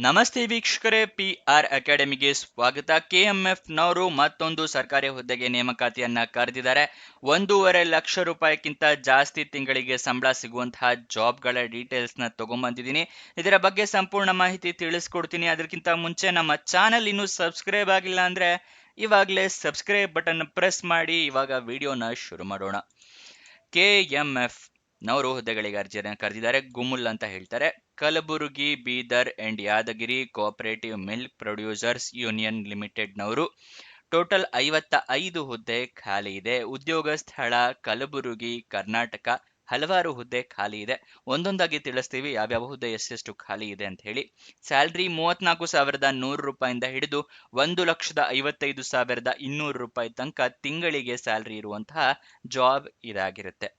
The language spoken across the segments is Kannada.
ನಮಸ್ತೆ ವೀಕ್ಷಕರೇ, PR ಅಕಾಡೆಮಿಗೆ ಸ್ವಾಗತ. KMF ನವರು ಮತ್ತೊಂದು ಸರ್ಕಾರಿ ಹುದ್ದೆಗೆ ನೇಮಕಾತಿಯನ್ನ ಕರೆದಿದ್ದಾರೆ. 1.5 ಲಕ್ಷ ರೂಪಾಯಿಗಿಂತ ಜಾಸ್ತಿ ತಿಂಗಳಿಗೆ ಸಂಬಳ ಸಿಗುವಂತಹ ಜಾಬ್ಗಳ ಡೀಟೇಲ್ಸ್ ನ ತಗೊಂಡ್ಬಂದಿದ್ದೀನಿ. ಇದರ ಬಗ್ಗೆ ಸಂಪೂರ್ಣ ಮಾಹಿತಿ ತಿಳಿಸ್ಕೊಡ್ತೀನಿ. ಅದಕ್ಕಿಂತ ಮುಂಚೆ ನಮ್ಮ ಚಾನಲ್ ಇನ್ನೂ ಸಬ್ಸ್ಕ್ರೈಬ್ ಆಗಿಲ್ಲ ಅಂದ್ರೆ ಇವಾಗಲೇ ಸಬ್ಸ್ಕ್ರೈಬ್ ಬಟನ್ ಪ್ರೆಸ್ ಮಾಡಿ. ಇವಾಗ ವಿಡಿಯೋನ ಶುರು ಮಾಡೋಣ. KMF ನವರು ಹುದ್ದೆಗಳಿಗೆ ಅರ್ಜಿಯನ್ನು ಕರೆದಿದ್ದಾರೆ. ಗುಮುಲ್ ಅಂತ ಹೇಳ್ತಾರೆ. Kalaburagi, Bidar and Yadagiri cooperative milk producers union limited ನವರು. ಟೋಟಲ್ 55 ಹುದ್ದೆ ಖಾಲಿ ಇದೆ. ಉದ್ಯೋಗ ಸ್ಥಳ ಕಲಬುರಗಿ, ಕರ್ನಾಟಕ. ಹಲವಾರು ಹುದ್ದೆ ಖಾಲಿ ಇದೆ. ಒಂದೊಂದಾಗಿ ತಿಳಿಸ್ತೀವಿ ಯಾವ್ಯಾವ ಹುದ್ದೆ ಎಷ್ಟೆಷ್ಟು ಖಾಲಿ ಇದೆ ಅಂತ ಹೇಳಿ. ಸ್ಯಾಲ್ರಿ 34,100 ರೂಪಾಯಿಂದ ಹಿಡಿದು 1,55,200 ರೂಪಾಯಿ ತನಕ ತಿಂಗಳಿಗೆ ಸ್ಯಾಲ್ರಿ ಇರುವಂತಹ ಜಾಬ್ ಇದಾಗಿರುತ್ತೆ.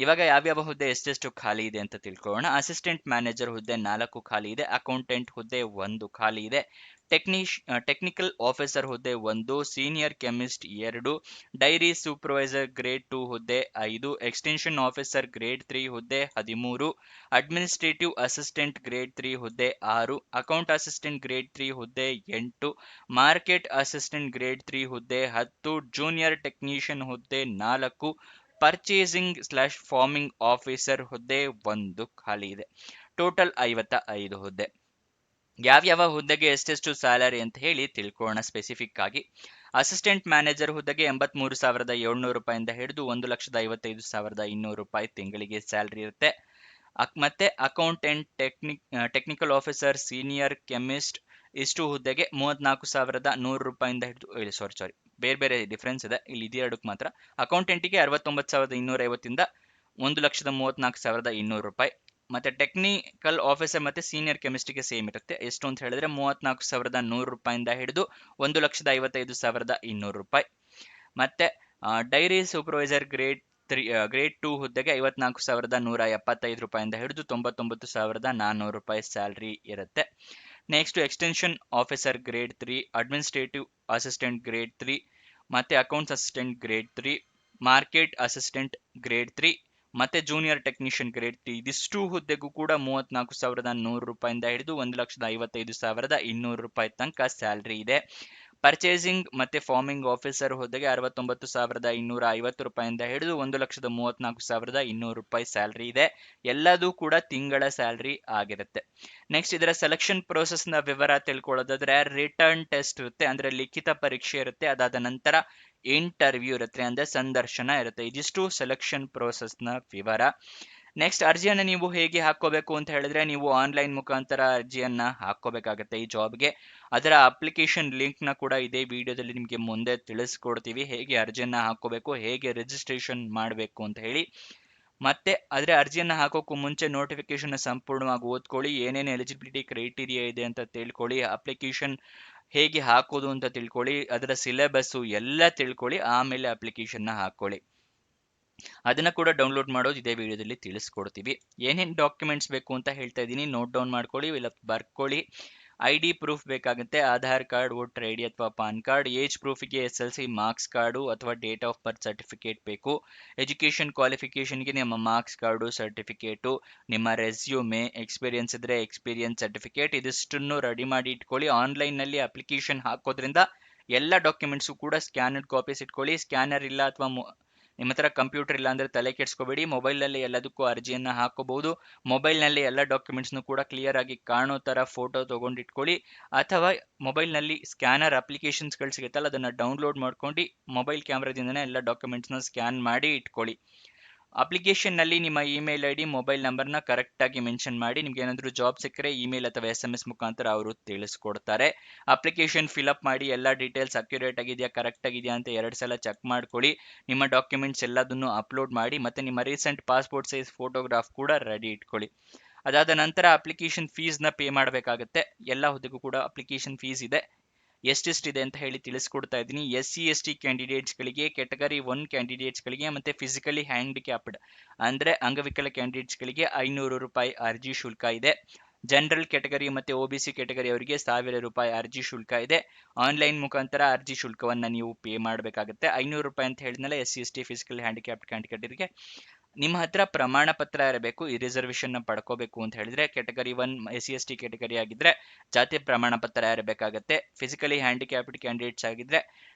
ಇವಾಗ ಯಾವ್ಯಾವ ಹುದ್ದೆ ಎಷ್ಟೆಷ್ಟು ಖಾಲಿ ಇದೆ ಅಂತ ತಿಳ್ಕೊಳ್ಳೋಣ. ಅಸಿಸ್ಟೆಂಟ್ ಮ್ಯಾನೇಜರ್ ಹುದ್ದೆ 4 ಖಾಲಿ ಇದೆ. ಅಕೌಂಟೆಂಟ್ ಹುದ್ದೆ 1 ಖಾಲಿ ಇದೆ. ಟೆಕ್ನಿಕಲ್ ಆಫೀಸರ್ ಹುದ್ದೆ 1, senior chemist 2, dairy supervisor grade 2 ಹುದ್ದೆ 5, ಎಕ್ಸ್ಟೆನ್ಷನ್ ಆಫೀಸರ್ ಗ್ರೇಡ್ 3 ಹುದ್ದೆ 13, ಅಡ್ಮಿನಿಸ್ಟ್ರೇಟಿವ್ ಅಸಿಸ್ಟೆಂಟ್ ಗ್ರೇಡ್ 3 ಹುದ್ದೆ 6, ಅಕೌಂಟ್ ಅಸಿಸ್ಟೆಂಟ್ ಗ್ರೇಡ್ 3 ಹುದ್ದೆ 8, ಮಾರ್ಕೆಟ್ ಅಸಿಸ್ಟೆಂಟ್ ಗ್ರೇಡ್ 3 ಹುದ್ದೆ 10, ಜೂನಿಯರ್ ಟೆಕ್ನಿಷಿಯನ್ ಹುದ್ದೆ 4, ಪರ್ಚೇಸಿಂಗ್/ಫಾರ್ಮಿಂಗ್ ಆಫೀಸರ್ ಹುದ್ದೆ 1 ಖಾಲಿ ಇದೆ. ಟೋಟಲ್ 55 ಹುದ್ದೆ. ಯಾವ್ಯಾವ ಹುದ್ದೆಗೆ ಎಷ್ಟೆಷ್ಟು ಸ್ಯಾಲರಿ ಅಂತ ಹೇಳಿ ತಿಳ್ಕೊಳ್ಳೋಣ ಸ್ಪೆಸಿಫಿಕ್ ಆಗಿ. ಅಸಿಸ್ಟೆಂಟ್ ಮ್ಯಾನೇಜರ್ ಹುದ್ದೆಗೆ 83,700 ರೂಪಾಯಿಂದ ಹಿಡಿದು 1,55,200 ರೂಪಾಯಿ ತಿಂಗಳಿಗೆ ಸ್ಯಾಲರಿ ಇರುತ್ತೆ. ಮತ್ತೆ accountant, technical officer, senior chemist ಇಷ್ಟು ಹುದ್ದೆಗೆ 34,100 ರೂಪಾಯಿಂದ ಹಿಡಿದು ಸಾರಿ ಬೇರೆ ಬೇರೆ ಡಿಫ್ರೆನ್ಸ್ ಇದೆ, ಇಲ್ಲಿ ಇದೆರಡಕ್ಕೆ ಮಾತ್ರ. ಅಕೌಂಟೆಂಟಿಗೆ 69,250ಇಂದ 1,34,200 ರೂಪಾಯಿ. ಮತ್ತೆ ಟೆಕ್ನಿಕಲ್ ಆಫೀಸರ್ ಮತ್ತೆ ಸೀನಿಯರ್ ಕೆಮಿಸ್ಟ್ರಿಗೆ ಸೇಮ್ ಇರುತ್ತೆ. ಎಷ್ಟು ಅಂತ ಹೇಳಿದ್ರೆ 34,100 ರೂಪಾಯಿಂದ ಹಿಡಿದು 1,55,200 ರೂಪಾಯಿ. ಮತ್ತೆ ಡೈರಿ ಸೂಪರ್ವೈಸರ್ ಗ್ರೇಡ್ 2 ಹುದ್ದೆಗೆ 54,175 ರೂಪಾಯಿಂದ ಹಿಡಿದು 99,400 ರೂಪಾಯಿ ಸ್ಯಾಲರಿ ಇರುತ್ತೆ. Next extension officer grade 3, administrative assistant grade 3, ಮತ್ತೆ accounts assistant grade 3, market assistant grade 3 ಮತ್ತೆ ಜೂನಿಯರ್ ಟೆಕ್ನಿಷಿಯನ್ ಗ್ರೇಡ್ 3 ಇದಿಷ್ಟು ಹುದ್ದೆಗೂ ಕೂಡ 34,100 ರೂಪಾಯಿಂದ ಹಿಡಿದು 1,55,200 ರೂಪಾಯಿ ತನಕ ಸ್ಯಾಲರಿ ಇದೆ. ಪರ್ಚೇಸಿಂಗ್ ಮತ್ತೆ ಫಾರ್ಮಿಂಗ್ ಆಫೀಸರ್ ಹುದ್ದೆಗೆ 69,250 ರೂಪಾಯಿಂದ ಹಿಡಿದು 1,34,200 ರೂಪಾಯಿ ಸ್ಯಾಲರಿ ಇದೆ. ಎಲ್ಲದೂ ಕೂಡ ತಿಂಗಳ ಸ್ಯಾಲರಿ ಆಗಿರುತ್ತೆ. ನೆಕ್ಸ್ಟ್ ಇದರ ಸೆಲೆಕ್ಷನ್ ಪ್ರೋಸೆಸ್ ನ ವಿವರ ತಿಳ್ಕೊಳ್ಳೋದಾದ್ರೆ, ರಿಟರ್ನ್ ಟೆಸ್ಟ್ ಇರುತ್ತೆ, ಅಂದ್ರೆ ಲಿಖಿತ ಪರೀಕ್ಷೆ ಇರುತ್ತೆ. ಅದಾದ ನಂತರ ಇಂಟರ್ವ್ಯೂ ಇರುತ್ತೆ, ಅಂದ್ರೆ ಸಂದರ್ಶನ ಇರುತ್ತೆ. ಇದಿಷ್ಟು ಸೆಲೆಕ್ಷನ್ ಪ್ರೋಸೆಸ್ ನ ವಿವರ. ನೆಕ್ಸ್ಟ್ ಅರ್ಜಿಯನ್ನು ನೀವು ಹೇಗೆ ಹಾಕೋಬೇಕು ಅಂತ ಹೇಳಿದ್ರೆ, ನೀವು ಆನ್ಲೈನ್ ಮುಖಾಂತರ ಅರ್ಜಿಯನ್ನ ಹಾಕೋಬೇಕಾಗತ್ತೆ ಈ ಜಾಬ್ಗೆ. ಅದರ ಅಪ್ಲಿಕೇಶನ್ ಲಿಂಕ್ ನ ಕೂಡ ಇದೇ ವಿಡಿಯೋದಲ್ಲಿ ನಿಮಗೆ ಮುಂದೆ ತಿಳಿಸ್ಕೊಡ್ತೀವಿ, ಹೇಗೆ ಅರ್ಜಿಯನ್ನ ಹಾಕೋಬೇಕು, ಹೇಗೆ ರಿಜಿಸ್ಟ್ರೇಷನ್ ಮಾಡಬೇಕು ಅಂತ ಹೇಳಿ. ಮತ್ತೆ ಅದರ ಅರ್ಜಿಯನ್ನ ಹಾಕೋಕ್ಕೂ ಮುಂಚೆ ನೋಟಿಫಿಕೇಶನ್ ಸಂಪೂರ್ಣವಾಗಿ ಓದ್ಕೊಳ್ಳಿ, ಏನೇನು ಎಲಿಜಿಬಿಲಿಟಿ ಕ್ರೈಟೀರಿಯಾ ಇದೆ ಅಂತ ತಿಳ್ಕೊಳ್ಳಿ, ಅಪ್ಲಿಕೇಶನ್ ಹೇಗೆ ಹಾಕೋದು ಅಂತ ತಿಳ್ಕೊಳ್ಳಿ, ಅದರ ಸಿಲೆಬಸ್ ಎಲ್ಲ ತಿಳ್ಕೊಳ್ಳಿ, ಆಮೇಲೆ ಅಪ್ಲಿಕೇಶನ್ ನ ಹಾಕೊಳ್ಳಿ. ಅದನ್ನ ಕೂಡ ಡೌನ್ಲೋಡ್ ಮಾಡೋದು ಇದೇ ವಿಡಿಯೋದಲ್ಲಿ ತಿಳಿಸ್ಕೊಡ್ತೀವಿ. ಏನೇನು ಡಾಕ್ಯುಮೆಂಟ್ಸ್ ಬೇಕು ಅಂತ ಹೇಳ್ತಾ ಇದ್ದೀನಿ, ನೋಟ್ ಡೌನ್ ಮಾಡ್ಕೊಳ್ಳಿ, ಇಲ್ಲ ಬರ್ಕೊಳ್ಳಿ. ID ಪ್ರೂಫ್ ಬೇಕಾಗುತ್ತೆ, ಆಧಾರ್ ಕಾರ್ಡ್, ವೋಟರ್ ID ಅಥವಾ ಪಾನ್ ಕಾರ್ಡ್. ಏಜ್ ಪ್ರೂಫಿಗೆ SLC ಮಾರ್ಕ್ಸ್ ಕಾರ್ಡು ಅಥವಾ ಡೇಟ್ ಆಫ್ ಬರ್ತ್ ಸರ್ಟಿಫಿಕೇಟ್ ಬೇಕು. ಎಜುಕೇಷನ್ ಕ್ವಾಲಿಫಿಕೇಷನ್ಗೆ ನಿಮ್ಮ ಮಾರ್ಕ್ಸ್ ಕಾರ್ಡು, ಸರ್ಟಿಫಿಕೇಟು, ನಿಮ್ಮ ರೆಸ್ಯೂಮೆ, ಎಕ್ಸ್ಪೀರಿಯನ್ಸ್ ಇದ್ರೆ ಎಕ್ಸ್ಪೀರಿಯನ್ಸ್ ಸರ್ಟಿಫಿಕೇಟ್, ಇದಿಷ್ಟನ್ನು ರೆಡಿ ಮಾಡಿ ಇಟ್ಕೊಳ್ಳಿ. ಆನ್ಲೈನ್ನಲ್ಲಿ ಅಪ್ಲಿಕೇಶನ್ ಹಾಕೋದ್ರಿಂದ ಎಲ್ಲ ಡಾಕ್ಯುಮೆಂಟ್ಸು ಕೂಡ ಸ್ಕ್ಯಾನರ್ಡ್ ಕಾಪೀಸ್ ಇಟ್ಕೊಳ್ಳಿ. ಸ್ಕ್ಯಾನರ್ ಇಲ್ಲ ಅಥವಾ ನಿಮ್ಮ ಹತ್ರ ಕಂಪ್ಯೂಟರ್ ಇಲ್ಲ ಅಂದ್ರೆ ತಲೆ ಕೆಡಿಸ್ಕೋಬೇಡಿ, ಮೊಬೈಲ್ನಲ್ಲಿ ಎಲ್ಲದಕ್ಕೂ ಅರ್ಜಿಯನ್ನ ಹಾಕೋಬಹುದು. ಮೊಬೈಲ್ನಲ್ಲಿ ಎಲ್ಲ ಡಾಕ್ಯುಮೆಂಟ್ಸ್ನು ಕೂಡ ಕ್ಲಿಯರ್ ಆಗಿ ಕಾಣೋ ತರ ಫೋಟೋ ತಗೊಂಡಿಟ್ಕೊಳ್ಳಿ, ಅಥವಾ ಮೊಬೈಲ್ನಲ್ಲಿ ಸ್ಕ್ಯಾನರ್ ಅಪ್ಲಿಕೇಶನ್ಸ್ಗಳು ಸಿಗುತ್ತಲ್ಲ, ಅದನ್ನ ಡೌನ್ಲೋಡ್ ಮಾಡ್ಕೊಂಡು ಮೊಬೈಲ್ ಕ್ಯಾಮ್ರಾದಿಂದನೇ ಎಲ್ಲ ಡಾಕ್ಯುಮೆಂಟ್ಸ್ನ ಸ್ಕ್ಯಾನ್ ಮಾಡಿ ಇಟ್ಕೊಳ್ಳಿ. ಅಪ್ಲಿಕೇಶನ್ ನಲ್ಲಿ ನಿಮ್ಮ ಇಮೇಲ್ ID, ಮೊಬೈಲ್ ನಂಬರ್ನ ಕರೆಕ್ಟ್ ಆಗಿ ಮೆನ್ಷನ್ ಮಾಡಿ. ನಿಮ್ಗೆ ಏನಾದರೂ ಜಾಬ್ ಸಿಕ್ಕರೆ ಇಮೇಲ್ ಅಥವಾ SMS ಮುಖಾಂತರ ಅವರು ತಿಳಿಸ್ಕೊಡ್ತಾರೆ. ಅಪ್ಲಿಕೇಶನ್ ಫಿಲ್ಅಪ್ ಮಾಡಿ, ಎಲ್ಲ ಡೀಟೇಲ್ಸ್ ಅಕ್ಯುರೇಟ್ ಆಗಿದೆಯಾ, ಕರೆಕ್ಟ್ ಆಗಿದೆಯಾ ಅಂತ 2 ಸಲ ಚೆಕ್ ಮಾಡ್ಕೊಳ್ಳಿ. ನಿಮ್ಮ ಡಾಕ್ಯುಮೆಂಟ್ಸ್ ಎಲ್ಲದನ್ನು ಅಪ್ಲೋಡ್ ಮಾಡಿ, ಮತ್ತೆ ನಿಮ್ಮ ರೀಸೆಂಟ್ ಪಾಸ್ಪೋರ್ಟ್ ಸೈಜ್ ಫೋಟೋಗ್ರಾಫ್ ಕೂಡ ರೆಡಿ ಇಟ್ಕೊಳ್ಳಿ. ಅದಾದ ನಂತರ ಅಪ್ಲಿಕೇಶನ್ ಫೀಸ್ನ ಪೇ ಮಾಡಬೇಕಾಗುತ್ತೆ. ಎಲ್ಲ ಹುದ್ದೆಗೂ ಕೂಡ ಅಪ್ಲಿಕೇಶನ್ ಫೀಸ್ ಇದೆ. ಎಷ್ಟೆಷ್ಟಿದೆ ಅಂತ ಹೇಳಿ ತಿಳಿಸ್ಕೊಡ್ತಾ ಇದ್ದೀನಿ. SC/ST ಕ್ಯಾಂಡಿಡೇಟ್ಸ್ಗಳಿಗೆ, ಕ್ಯಾಟಗರಿ 1 ಕ್ಯಾಂಡಿಡೇಟ್ಸ್ಗಳಿಗೆ ಮತ್ತೆ ಫಿಸಿಕಲಿ ಹ್ಯಾಂಡಿಕ್ಯಾಪ್ಡ್ ಅಂದ್ರೆ ಅಂಗವಿಕಲ ಕ್ಯಾಂಡಿಡೇಟ್ಸ್ಗಳಿಗೆ 500 ರೂಪಾಯಿ ಅರ್ಜಿ ಶುಲ್ಕ ಇದೆ. ಜನರಲ್ ಕ್ಯಾಟಗರಿ ಮತ್ತೆ OBC ಕ್ಯಾಟಗರಿ ಅವರಿಗೆ 1,000 ರೂಪಾಯಿ ಅರ್ಜಿ ಶುಲ್ಕ ಇದೆ. ಆನ್ಲೈನ್ ಮುಖಾಂತರ ಅರ್ಜಿ ಶುಲ್ಕವನ್ನ ನೀವು ಪೇ ಮಾಡಬೇಕಾಗುತ್ತೆ. 500 ರೂಪಾಯಿ ಅಂತ ಹೇಳಿದ್ನಲ್ಲ SC/ST ಫಿಸಿಕಲ್ ಹ್ಯಾಂಡಿಕ್ಯಾಪ್ಡ್ ಕ್ಯಾಂಡಿಡೇಟ್ಗೆ. ನಿಮ್ಮ ಹತ್ರ ಪ್ರಮಾಣ ಪತ್ರ ಇರಬೇಕು ಈ ರಿಸರ್ವೇಶನ್ ನ ಪಡ್ಕೋಬೇಕು ಅಂತ ಹೇಳಿದ್ರೆ. ಕ್ಯಾಟಗರಿ 1 SC ST ಕ್ಯಾಟಗರಿ ಆಗಿದ್ರೆ ಜಾತಿ ಪ್ರಮಾಣ ಪತ್ರ ಇರಬೇಕಾಗತ್ತೆ. ಫಿಸಿಕಲಿ ಹ್ಯಾಂಡಿಕ್ಯಾಪ್ಡ್ ಕ್ಯಾಂಡಿಡೇಟ್ಸ್ ಆಗಿದ್ರೆ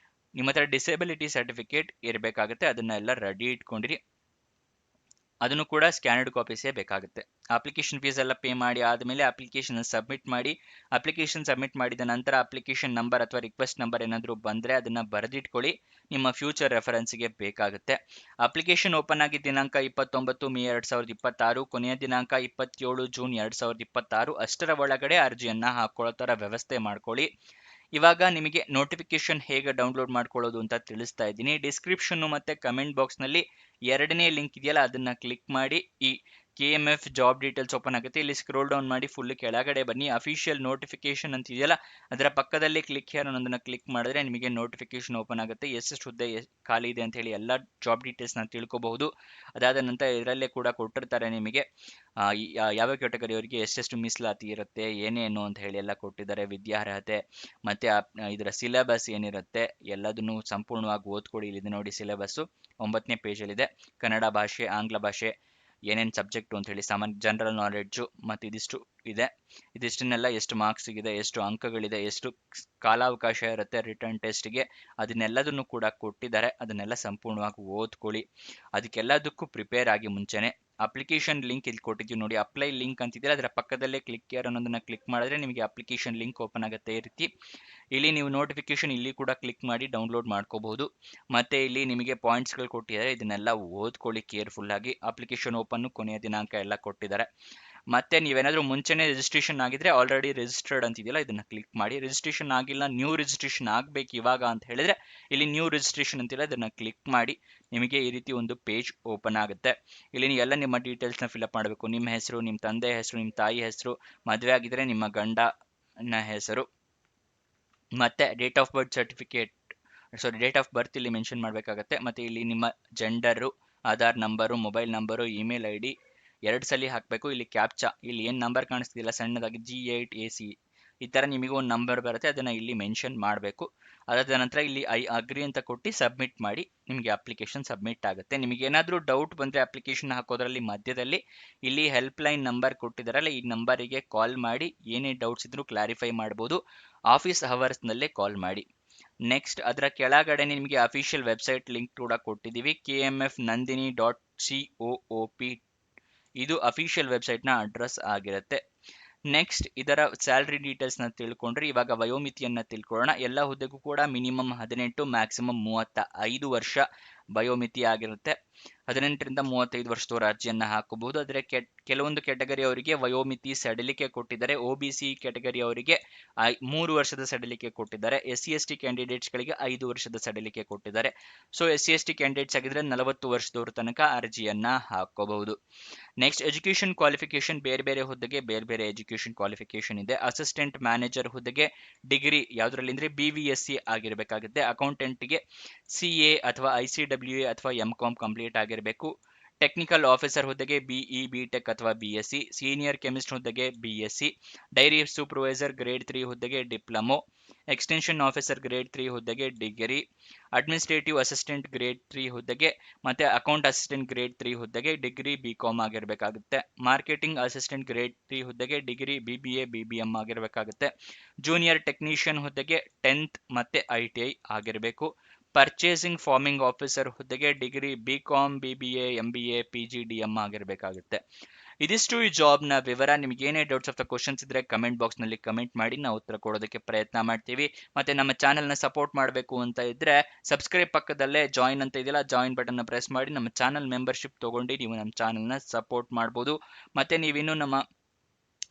ನಿಮ್ಮ ಹತ್ರ ಡಿಸೇಬಿಲಿಟಿ ಸರ್ಟಿಫಿಕೇಟ್ ಇರಬೇಕಾಗುತ್ತೆ. ಅದನ್ನೆಲ್ಲ ರೆಡಿ ಇಟ್ಕೊಂಡಿರಿ. ಅದನ್ನು ಕೂಡ ಸ್ಕ್ಯಾನರ್ಡ್ ಕಾಪೀಸೇ ಬೇಕಾಗುತ್ತೆ. ಅಪ್ಲಿಕೇಶನ್ ಫೀಸ್ ಎಲ್ಲ ಪೇ ಮಾಡಿ ಆದಮೇಲೆ ಅಪ್ಲಿಕೇಶನ್ ಸಬ್ಮಿಟ್ ಮಾಡಿ. ಅಪ್ಲಿಕೇಶನ್ ಸಬ್ಮಿಟ್ ಮಾಡಿದ ನಂತರ ಅಪ್ಲಿಕೇಶನ್ ನಂಬರ್ ಅಥವಾ ರಿಕ್ವೆಸ್ಟ್ ನಂಬರ್ ಏನಾದರೂ ಬಂದರೆ ಅದನ್ನು ಬರೆದಿಟ್ಕೊಳ್ಳಿ, ನಿಮ್ಮ ಫ್ಯೂಚರ್ ರೆಫರೆನ್ಸ್ಗೆ ಬೇಕಾಗುತ್ತೆ. ಅಪ್ಲಿಕೇಶನ್ ಓಪನ್ ಆಗಿ ದಿನಾಂಕ 29 ಮೇ 2026, ಕೊನೆಯ ದಿನಾಂಕ 27 ಜೂನ್ 2026. ಅಷ್ಟರ ಒಳಗಡೆ ಅರ್ಜಿಯನ್ನು ಹಾಕೊಳ್ಳೋ ಥರ ವ್ಯವಸ್ಥೆ ಮಾಡ್ಕೊಳ್ಳಿ. ಇವಾಗ ನಿಮಗೆ ನೋಟಿಫಿಕೇಶನ್ ಹೇಗೆ ಡೌನ್ಲೋಡ್ ಮಾಡ್ಕೊಳ್ಳೋದು ಅಂತ ತಿಳಿಸ್ತಾ ಇದ್ದೀನಿ. ಡಿಸ್ಕ್ರಿಪ್ಷನ್ ಮತ್ತೆ ಕಮೆಂಟ್ ಬಾಕ್ಸ್ನಲ್ಲಿ 2ನೇ ಲಿಂಕ್ ಇದೆಯಲ್ಲ ಅದನ್ನ ಕ್ಲಿಕ್ ಮಾಡಿ. ಈ KMF ಜಾಬ್ ಡೀಟೇಲ್ಸ್ ಓಪನ್ ಆಗುತ್ತೆ. ಇಲ್ಲಿ ಸ್ಕ್ರೋಲ್ ಡೌನ್ ಮಾಡಿ ಫುಲ್ ಕೆಳಗಡೆ ಬನ್ನಿ. ಅಫಿಷಿಯಲ್ ನೋಟಿಫಿಕೇಶನ್ ಅಂತ ಇದೆಯಲ್ಲ ಅದರ ಪಕ್ಕದಲ್ಲಿ ಕ್ಲಿಕ್ ಹೇರ್ ಅನ್ನೋದನ್ನ ಕ್ಲಿಕ್ ಮಾಡಿದ್ರೆ ನಿಮಗೆ ನೋಟಿಫಿಕೇಶನ್ ಓಪನ್ ಆಗುತ್ತೆ. ಎಷ್ಟೆಷ್ಟು ಹುದ್ದೆ ಖಾಲಿ ಇದೆ ಅಂತ ಹೇಳಿ ಎಲ್ಲ ಜಾಬ್ ಡೀಟೇಲ್ಸ್ನ ತಿಳ್ಕೊಬಹುದು. ಅದಾದ ನಂತರ ಇದರಲ್ಲೇ ಕೂಡ ಕೊಟ್ಟಿರ್ತಾರೆ ನಿಮಗೆ ಯಾವ ಕ್ಯಾಟಗರಿಯವರಿಗೆ ಎಷ್ಟೆಷ್ಟು ಮೀಸಲಾತಿ ಇರುತ್ತೆ ಏನೇನು ಅಂತ ಹೇಳಿ ಎಲ್ಲ ಕೊಟ್ಟಿದ್ದಾರೆ. ವಿದ್ಯಾರ್ಹತೆ ಮತ್ತೆ ಇದರ ಸಿಲೆಬಸ್ ಏನಿರುತ್ತೆ ಎಲ್ಲದನ್ನು ಸಂಪೂರ್ಣವಾಗಿ ಓದ್ಕೊಳ್ಳಿ. ಇಲ್ಲಿದೆ ನೋಡಿ ಸಿಲೆಬಸ್ಸು 9ನೇ ಪೇಜಲ್ಲಿದೆ. ಕನ್ನಡ ಭಾಷೆ, ಆಂಗ್ಲ ಭಾಷೆ, ಏನೇನು ಸಬ್ಜೆಕ್ಟು ಅಂತ ಹೇಳಿ, ಸಾಮಾನ್ಯ ಜನರಲ್ ನಾಲೆಡ್ಜು ಮತ್ತು ಇದಿಷ್ಟು ಇದೆ. ಇದಿಷ್ಟನ್ನೆಲ್ಲ ಎಷ್ಟು ಮಾರ್ಕ್ಸ್ ಇದೆ, ಎಷ್ಟು ಅಂಕಗಳಿದೆ, ಎಷ್ಟು ಕಾಲಾವಕಾಶ ಇರುತ್ತೆ ರಿಟರ್ನ್ ಟೆಸ್ಟ್ಗೆ, ಅದನ್ನೆಲ್ಲದನ್ನು ಕೂಡ ಕೊಟ್ಟಿದ್ದಾರೆ. ಅದನ್ನೆಲ್ಲ ಸಂಪೂರ್ಣವಾಗಿ ಓದ್ಕೊಳ್ಳಿ. ಅದಕ್ಕೆಲ್ಲದಕ್ಕೂ ಪ್ರಿಪೇರ್ ಆಗಿ ಮುಂಚೆನೆ ಅಪ್ಲಿಕೇಶನ್ ಲಿಂಕ್ ಇಲ್ಲಿ ಕೊಟ್ಟಿದ್ದೀವಿ ನೋಡಿ, ಅಪ್ಲೈ ಲಿಂಕ್ ಅಂತಿದ್ರೆ ಅದರ ಪಕ್ಕದಲ್ಲೇ ಕ್ಲಿಕ್ ಕೇರ್ ಅನ್ನೋದನ್ನ ಕ್ಲಿಕ್ ಮಾಡಿದ್ರೆ ನಿಮಗೆ ಅಪ್ಲಿಕೇಶನ್ ಲಿಂಕ್ ಓಪನ್ ಆಗುತ್ತೆ. ಈ ರೀತಿ ಇಲ್ಲಿ ನೀವು ನೋಟಿಫಿಕೇಶನ್ ಇಲ್ಲಿ ಕೂಡ ಕ್ಲಿಕ್ ಮಾಡಿ ಡೌನ್ಲೋಡ್ ಮಾಡ್ಕೋಬಹುದು. ಮತ್ತೆ ಇಲ್ಲಿ ನಿಮಗೆ ಪಾಯಿಂಟ್ಸ್ಗಳು ಕೊಟ್ಟಿದ್ದಾರೆ, ಇದನ್ನೆಲ್ಲ ಓದ್ಕೊಳ್ಳಿ ಕೇರ್ಫುಲ್ ಆಗಿ. ಅಪ್ಲಿಕೇಶನ್ ಓಪನ್ ಕೊನೆಯ ದಿನಾಂಕ ಎಲ್ಲ ಕೊಟ್ಟಿದ್ದಾರೆ. ಮತ್ತೆ ನೀವೇನಾದರೂ ಮುಂಚೆನೇ ರಿಜಿಸ್ಟ್ರೇಷನ್ ಆಗಿದ್ರೆ ಆಲ್ರೆಡಿ ರಿಜಿಸ್ಟರ್ಡ್ ಅಂತಿದೆಯಲ್ಲ ಇದನ್ನ ಕ್ಲಿಕ್ ಮಾಡಿ. ರಿಜಿಸ್ಟ್ರೇಷನ್ ಆಗಿಲ್ಲ, ನ್ಯೂ ರಿಜಿಸ್ಟ್ರೇಷನ್ ಆಗಬೇಕು ಇವಾಗ ಅಂತ ಹೇಳಿದ್ರೆ ಇಲ್ಲಿ ನ್ಯೂ ರಿಜಿಸ್ಟ್ರೇಷನ್ ಅಂತಿಲ್ಲ ಇದನ್ನ ಕ್ಲಿಕ್ ಮಾಡಿ. ನಿಮಗೆ ಈ ರೀತಿ ಒಂದು ಪೇಜ್ ಓಪನ್ ಆಗುತ್ತೆ. ಇಲ್ಲಿ ನೀವು ಎಲ್ಲ ನಿಮ್ಮ ಡೀಟೇಲ್ಸ್ನ ಫಿಲ್ಅಪ್ ಮಾಡಬೇಕು. ನಿಮ್ಮ ಹೆಸರು, ನಿಮ್ಮ ತಂದೆ ಹೆಸರು, ನಿಮ್ಮ ತಾಯಿ ಹೆಸರು, ಮದುವೆ ಆಗಿದ್ರೆ ನಿಮ್ಮ ಗಂಡನ ಹೆಸರು, ಮತ್ತೆ date of birth certificate date of ಬರ್ತ್ ಇಲ್ಲಿ ಮೆನ್ಷನ್ ಮಾಡಬೇಕಾಗತ್ತೆ. ಮತ್ತೆ ಇಲ್ಲಿ ನಿಮ್ಮ gender, Aadhaar number, mobile number, email ID 2 ಸಲ ಹಾಕಬೇಕು. ಇಲ್ಲಿ ಕ್ಯಾಪ್ಚಾ, ಇಲ್ಲಿ ಏನು ನಂಬರ್ ಕಾಣಿಸ್ತಿಲ್ಲ ಸಣ್ಣದಾಗಿ G8AC ಈ ಥರ ನಿಮಗೆ ಒಂದು ನಂಬರ್ ಬರುತ್ತೆ, ಅದನ್ನು ಇಲ್ಲಿ ಮೆನ್ಷನ್ ಮಾಡಬೇಕು. ಅದಾದ ನಂತರ ಇಲ್ಲಿ ಐ ಅಗ್ರಿ ಅಂತ ಕೊಟ್ಟು ಸಬ್ಮಿಟ್ ಮಾಡಿ. ನಿಮಗೆ ಅಪ್ಲಿಕೇಶನ್ ಸಬ್ಮಿಟ್ ಆಗುತ್ತೆ. ನಿಮಗೆ ಏನಾದರೂ ಡೌಟ್ ಬಂದರೆ ಅಪ್ಲಿಕೇಶನ್ ಹಾಕೋದ್ರಲ್ಲಿ ಮಧ್ಯದಲ್ಲಿ ಇಲ್ಲಿ ಹೆಲ್ಪ್ ಲೈನ್ ನಂಬರ್ ಕೊಟ್ಟಿದ್ದಾರಲ್ಲ ಈ ನಂಬರಿಗೆ ಕಾಲ್ ಮಾಡಿ ಏನೇ ಡೌಟ್ಸ್ ಇದ್ರೂ ಕ್ಲಾರಿಫೈ ಮಾಡ್ಬೋದು. ಆಫೀಸ್ ಅವರ್ಸ್ನಲ್ಲೇ ಕಾಲ್ ಮಾಡಿ. ನೆಕ್ಸ್ಟ್ ಅದರ ಕೆಳಗಡೆ ನಿಮಗೆ ಅಫಿಷಿಯಲ್ ವೆಬ್ಸೈಟ್ ಲಿಂಕ್ ಕೂಡ ಕೊಟ್ಟಿದ್ದೀವಿ. KMFnandini.coop ಇದು ಅಫಿಷಿಯಲ್ ವೆಬ್ಸೈಟ್ನ ಅಡ್ರೆಸ್ ಆಗಿರುತ್ತೆ. ನೆಕ್ಸ್ಟ್ ಇದರ ಸ್ಯಾಲ್ರಿ ಡೀಟೇಲ್ಸ್ನ ತಿಳ್ಕೊಂಡ್ರೆ ಇವಾಗ ವಯೋಮಿತಿಯನ್ನು ತಿಳ್ಕೊಳ್ಳೋಣ. ಎಲ್ಲ ಹುದ್ದೆಗೂ ಕೂಡ ಮಿನಿಮಮ್ 18 ಮ್ಯಾಕ್ಸಿಮಮ್ 35 ವರ್ಷ ವಯೋಮಿತಿ ಆಗಿರುತ್ತೆ. 18ರಿಂದ 35 ವರ್ಷದವರ ಅರ್ಜಿಯನ್ನು ಹಾಕಬಹುದು. ಆದರೆ ಕೆಲವೊಂದು ಕ್ಯಾಟಗರಿ ಅವರಿಗೆ ವಯೋಮಿತಿ ಸಡಿಲಿಕೆ ಕೊಟ್ಟಿದ್ದಾರೆ. OBC ಕ್ಯಾಟಗರಿ ಅವರಿಗೆ 3 ವರ್ಷದ ಸಡಿಲಿಕೆ ಕೊಟ್ಟಿದ್ದಾರೆ. SC ST ಕ್ಯಾಂಡಿಡೇಟ್ಸ್ಗಳಿಗೆ 5 ವರ್ಷದ ಸಡಿಲಿಕೆ ಕೊಟ್ಟಿದ್ದಾರೆ. ಸೊ SC ST ಕ್ಯಾಂಡಿಡೇಟ್ಸ್ ಆಗಿದ್ರೆ 40 ವರ್ಷದವ್ರ ತನಕ ಅರ್ಜಿಯನ್ನು ಹಾಕೋಬಹುದು. ನೆಕ್ಸ್ಟ್ ಎಜುಕೇಷನ್ ಕ್ವಾಲಿಫಿಕೇಶನ್, ಬೇರೆ ಬೇರೆ ಹುದ್ದೆಗೆ ಬೇರೆ ಬೇರೆ ಎಜುಕೇಷನ್ ಕ್ವಾಲಿಫಿಕೇಶನ್ ಇದೆ. ಅಸಿಸ್ಟೆಂಟ್ ಮ್ಯಾನೇಜರ್ ಹುದ್ದೆಗೆ ಡಿಗ್ರಿ ಯಾವುದರಲ್ಲಿ ಅಂದರೆ BVSc ಆಗಿರಬೇಕಾಗುತ್ತೆ. ಅಕೌಂಟೆಂಟ್ಗೆ CA ಅಥವಾ ICWA ಅಥವಾ MCom ಕಂಪ್ಲೀಟ್ ಆಗಿರಬೇಕು. ಟೆಕ್ನಿಕಲ್ ಆಫೀಸರ್ ಹುದ್ದೆಗೆ BE BTech ಅಥವಾ BSc. ಸೀನಿಯರ್ ಕೆಮಿಸ್ಟ್ ಹುದ್ದೆಗೆ BSc. ಡೈರಿ ಸೂಪರ್ವೈಸರ್ ಗ್ರೇಡ್ 3 ಹುದ್ದೆಗೆ ಡಿಪ್ಲೊಮೊ. ಎಕ್ಸ್ಟೆನ್ಷನ್ ಆಫೀಸರ್ ಗ್ರೇಡ್ 3 ಹುದ್ದೆಗೆ ಡಿಗ್ರಿ. ಅಡ್ಮಿನಿಸ್ಟ್ರೇಟಿವ್ ಅಸಿಸ್ಟೆಂಟ್ ಗ್ರೇಡ್ 3 ಹುದ್ದೆಗೆ ಮತ್ತೆ ಅಕೌಂಟ್ ಅಸಿಸ್ಟೆಂಟ್ ಗ್ರೇಡ್ 3 ಹುದ್ದೆಗೆ ಡಿಗ್ರಿ BCom ಆಗಿರಬೇಕಾಗುತ್ತೆ. ಮಾರ್ಕೆಟಿಂಗ್ ಅಸಿಸ್ಟೆಂಟ್ ಗ್ರೇಡ್ 3 ಹುದ್ದೆಗೆ ಡಿಗ್ರಿ BBA BBM ಆಗಿರಬೇಕಾಗುತ್ತೆ. ಜೂನಿಯರ್ ಟೆಕ್ನಿಷಿಯನ್ ಹುದ್ದೆಗೆ 10th ಮತ್ತೆ ITI ಆಗಿರಬೇಕು. ಪರ್ಚೇಸಿಂಗ್ ಫಾರ್ಮಿಂಗ್ ಆಫೀಸರ್ ಹುದ್ದೆಗೆ degree BCom BBA MBA PGDM ಆಗಿರಬೇಕಾಗುತ್ತೆ. ಇದಿಷ್ಟು ಈ ಜಾಬ್ನ ವಿವರ. ನಿಮಗೆ ಏನೇ ಡೌಟ್ಸ್ ಆಫ್ ದ ಕ್ವಶನ್ಸ್ ಇದ್ರೆ ಕಮೆಂಟ್ ಬಾಕ್ಸ್ನಲ್ಲಿ ಕಮೆಂಟ್ ಮಾಡಿ, ನಾವು ಉತ್ತರ ಕೊಡೋದಕ್ಕೆ ಪ್ರಯತ್ನ ಮಾಡ್ತೀವಿ. ಮತ್ತೆ ನಮ್ಮ ಚಾನಲ್ನ ಸಪೋರ್ಟ್ ಮಾಡಬೇಕು ಅಂತ ಇದ್ರೆ ಸಬ್ಸ್ಕ್ರೈಬ್ ಪಕ್ಕದಲ್ಲೇ ಜಾಯಿನ್ ಅಂತ ಇದೆಯಲ್ಲ ಜಾಯಿನ್ ಬಟನ್ನ ಪ್ರೆಸ್ ಮಾಡಿ ನಮ್ಮ ಚಾನಲ್ ಮೆಂಬರ್ಶಿಪ್ ತೊಗೊಂಡು ನೀವು ನಮ್ಮ ಚಾನಲ್ನ ಸಪೋರ್ಟ್ ಮಾಡ್ಬೋದು. ಮತ್ತೆ ನೀವಿನ್ನೂ ನಮ್ಮ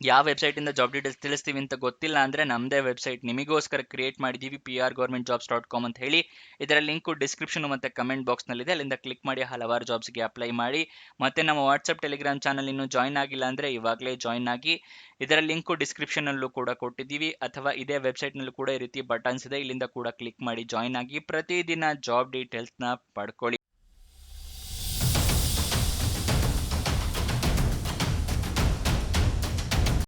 ಯಾವ ವೆಬ್ಸೈಟಿಂದ ಜಾಬ್ ಡೀಟೇಲ್ಸ್ ತಿಳಿಸ್ತೀವಿ ಅಂತ ಗೊತ್ತಿಲ್ಲ ಅಂದರೆ ನಮ್ಮದೇ ವೆಬ್ಸೈಟ್ ನಿಮಗೋಸ್ಕರ ಕ್ರಿಯೇಟ್ ಮಾಡಿದ್ದೀವಿ, prgovernmentjobs.com ಅಂತ ಹೇಳಿ. ಇದರ ಲಿಂಕು ಡಿಸ್ಕ್ರಿಪ್ಷನ್ ಮತ್ತು ಕಮೆಂಟ್ ಬಾಕ್ಸ್ನಲ್ಲಿದೆ, ಅಲ್ಲಿಂದ ಕ್ಲಿಕ್ ಮಾಡಿ ಹಲವಾರು ಜಾಬ್ಸ್ಗೆ ಅಪ್ಲೈ ಮಾಡಿ. ಮತ್ತು ನಮ್ಮ ವಾಟ್ಸಪ್ ಟೆಲಿಗ್ರಾಮ್ ಚಾನಲ್ ಇನ್ನೂ ಜಾಯ್ನ್ ಆಗಿಲ್ಲ ಅಂದರೆ ಇವಾಗಲೇ ಜಾಯ್ನ್ ಆಗಿ. ಇದರ ಲಿಂಕು ಡಿಸ್ಕ್ರಿಪ್ಷನಲ್ಲೂ ಕೂಡ ಕೊಟ್ಟಿದ್ದೀವಿ, ಅಥವಾ ಇದೇ ವೆಬ್ಸೈಟ್ನಲ್ಲೂ ಕೂಡ ಈ ರೀತಿ ಬಟನ್ಸ್ ಇದೆ, ಇಲ್ಲಿಂದ ಕೂಡ ಕ್ಲಿಕ್ ಮಾಡಿ ಜಾಯ್ನ್ ಆಗಿ. ಪ್ರತಿದಿನ ಜಾಬ್ ಡೀಟೇಲ್ಸ್ನ ಪಡ್ಕೊಳ್ಳಿ.